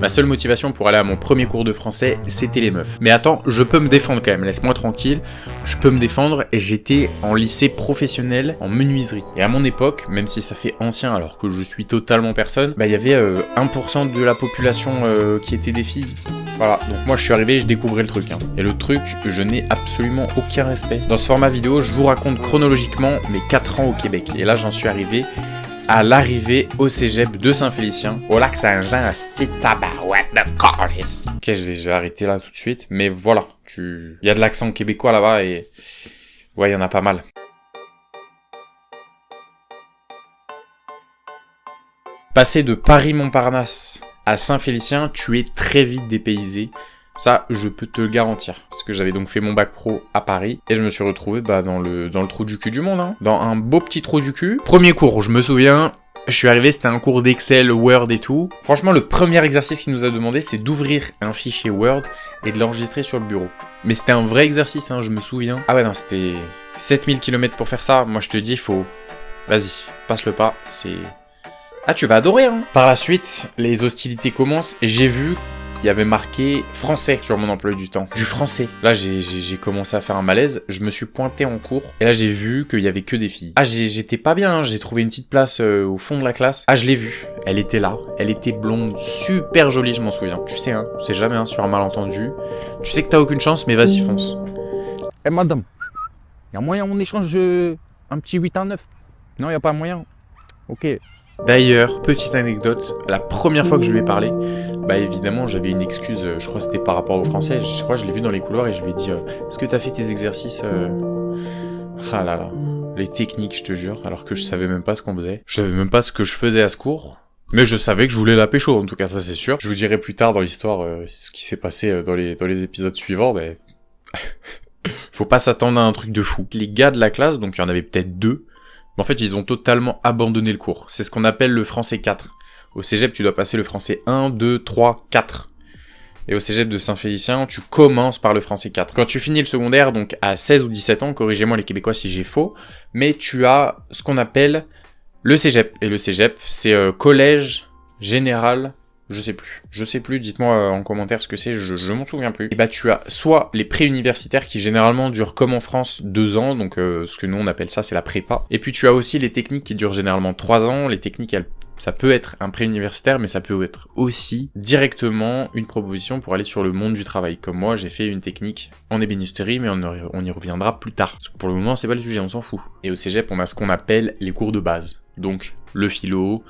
Ma seule motivation pour aller à mon premier cours de français, c'était les meufs. Mais attends, je peux me défendre quand même, laisse-moi tranquille. Je peux me défendre, et j'étais en lycée professionnel en menuiserie. Et à mon époque, même si ça fait ancien alors que je suis totalement personne, bah il y avait 1% de la population qui était des filles. Voilà, donc moi je suis arrivé, je découvrais le truc. Et le truc, je n'ai absolument aucun respect. Dans ce format vidéo, je vous raconte chronologiquement mes 4 ans au Québec. Et là, j'en suis arrivé à l'arrivée au cégep de Saint-Félicien, au lac Saint-Jean, à tabarouette de Carlis. Ok, je vais arrêter là tout de suite, mais voilà, il y a de l'accent québécois là-bas et ouais, il y en a pas mal. Passer de Paris-Montparnasse à Saint-Félicien, tu es très vite dépaysé. Ça, je peux te le garantir. Parce que j'avais donc fait mon bac pro à Paris. Et je me suis retrouvé dans le trou du cul du monde. Hein. Dans un beau petit trou du cul. Premier cours, je me souviens. Je suis arrivé, c'était un cours d'Excel, Word et tout. Franchement, le premier exercice qu'il nous a demandé, c'est d'ouvrir un fichier Word et de l'enregistrer sur le bureau. Mais c'était un vrai exercice, hein, je me souviens. Ah ouais, non, c'était 7000 km pour faire ça. Moi, je te dis, faut... Vas-y, passe le pas. C'est... Ah, tu vas adorer, hein. Par la suite, les hostilités commencent et j'ai vu... Il y avait marqué français sur mon emploi du temps. Du français. Là, j'ai commencé à faire un malaise. Je me suis pointé en cours. Et là, j'ai vu qu'il y avait que des filles. Ah, j'étais pas bien. Hein. J'ai trouvé une petite place au fond de la classe. Ah, je l'ai vue. Elle était là. Elle était blonde. Super jolie, je m'en souviens. Tu sais, hein. Tu sais jamais, hein, sur un malentendu. Tu sais que t'as aucune chance, mais vas-y, fonce. Eh, madame. Y a moyen on échange un petit 8 à 9? Non, y a pas moyen. Ok. D'ailleurs, petite anecdote, la première fois que je lui ai parlé, bah évidemment j'avais une excuse, je crois que c'était par rapport au français, je crois que je l'ai vu dans les couloirs et je lui ai dit est-ce que t'as fait tes exercices Ah là là, les techniques je te jure, alors que je savais même pas ce qu'on faisait. Je savais même pas ce que je faisais à ce cours, mais je savais que je voulais la pécho, en tout cas ça c'est sûr. Je vous dirai plus tard dans l'histoire ce qui s'est passé dans les épisodes suivants, mais... Faut pas s'attendre à un truc de fou. Les gars de la classe, donc il y en avait peut-être 2, en fait, ils ont totalement abandonné le cours. C'est ce qu'on appelle le français 4. Au cégep, tu dois passer le français 1, 2, 3, 4. Et au cégep de Saint-Félicien, tu commences par le français 4. Quand tu finis le secondaire, donc à 16 ou 17 ans, corrigez-moi les Québécois si j'ai faux, mais tu as ce qu'on appelle le cégep. Et le cégep, c'est collège général... Je sais plus, dites-moi en commentaire ce que c'est, je m'en souviens plus. Et bah tu as soit les pré-universitaires qui généralement durent comme en France 2 ans, donc ce que nous on appelle ça c'est la prépa. Et puis tu as aussi les techniques qui durent généralement 3 ans, les techniques ça peut être un pré-universitaire, mais ça peut être aussi directement une proposition pour aller sur le monde du travail. Comme moi, j'ai fait une technique en ébénisterie, mais on y reviendra plus tard. Parce que pour le moment, c'est pas le sujet, on s'en fout. Et au cégep, on a ce qu'on appelle les cours de base. Donc, la philo,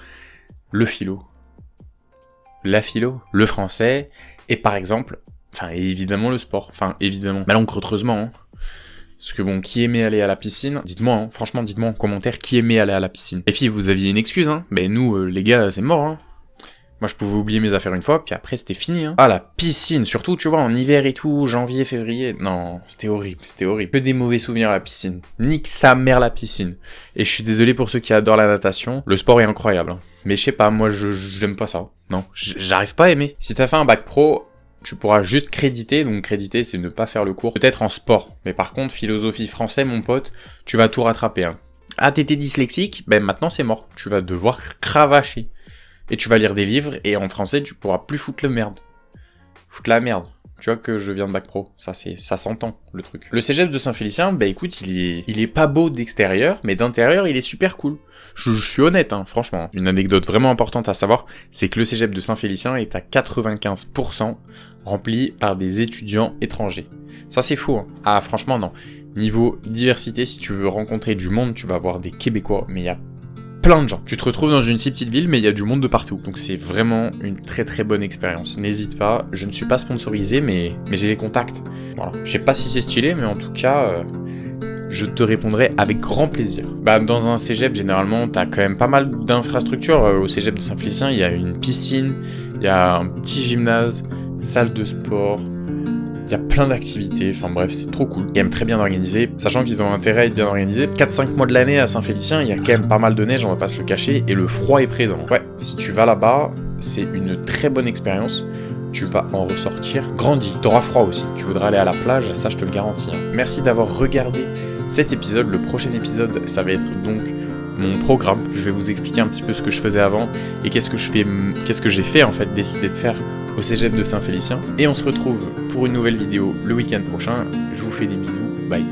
le français, et par exemple, évidemment le sport, mais là on creusement, hein. Parce que bon, qui aimait aller à la piscine? Dites-moi, hein, franchement, dites-moi en commentaire qui aimait aller à la piscine. Les filles, vous aviez une excuse, hein, mais nous, les gars, c'est mort, hein. Moi, je pouvais oublier mes affaires une fois, puis après, c'était fini, hein. Ah, la piscine, surtout, tu vois, en hiver et tout, janvier, février, non, c'était horrible. Que des mauvais souvenirs à la piscine. Nique sa mère la piscine. Et je suis désolé pour ceux qui adorent la natation, le sport est incroyable, hein. Mais je sais pas, moi, j'aime pas ça. Non, j'arrive pas à aimer. Si t'as fait un bac pro, tu pourras juste créditer, donc créditer, c'est ne pas faire le cours, peut-être en sport. Mais par contre, philosophie français, mon pote, tu vas tout rattraper, hein. Ah, t'étais dyslexique? Ben maintenant, c'est mort. Tu vas devoir cravacher. Et tu vas lire des livres, et en français, tu pourras plus foutre la merde. Tu vois que je viens de bac pro, ça s'entend, le truc. Le cégep de Saint-Félicien, bah écoute, il est pas beau d'extérieur, mais d'intérieur, il est super cool. Je suis honnête, hein, franchement. Une anecdote vraiment importante à savoir, c'est que le cégep de Saint-Félicien est à 95% rempli par des étudiants étrangers. Ça, c'est fou, hein. Ah, franchement, non. Niveau diversité, si tu veux rencontrer du monde, tu vas avoir des Québécois, mais il y a plein de gens. Tu te retrouves dans une si petite ville, mais il y a du monde de partout. Donc c'est vraiment une très très bonne expérience. N'hésite pas, je ne suis pas sponsorisé, mais j'ai les contacts. Voilà. Je sais pas si c'est stylé, mais en tout cas, je te répondrai avec grand plaisir. Bah, dans un cégep, généralement, t'as quand même pas mal d'infrastructures. Au cégep de Saint-Félicien, il y a une piscine, il y a un petit gymnase, salle de sport... Il y a plein d'activités, enfin bref, c'est trop cool. Ils aiment très bien organisé, sachant qu'ils ont intérêt à être bien organisés. 4-5 mois de l'année à Saint-Félicien, il y a quand même pas mal de neige, on va pas se le cacher, et le froid est présent. Ouais, si tu vas là-bas, c'est une très bonne expérience. Tu vas en ressortir grandi. T'auras froid aussi, tu voudras aller à la plage, ça je te le garantis. Merci d'avoir regardé cet épisode. Le prochain épisode, ça va être donc mon programme. Je vais vous expliquer un petit peu ce que je faisais avant et qu'est-ce que j'ai fait en fait, décidé de faire au cégep de Saint-Félicien. Et on se retrouve pour une nouvelle vidéo le week-end prochain. Je vous fais des bisous, bye.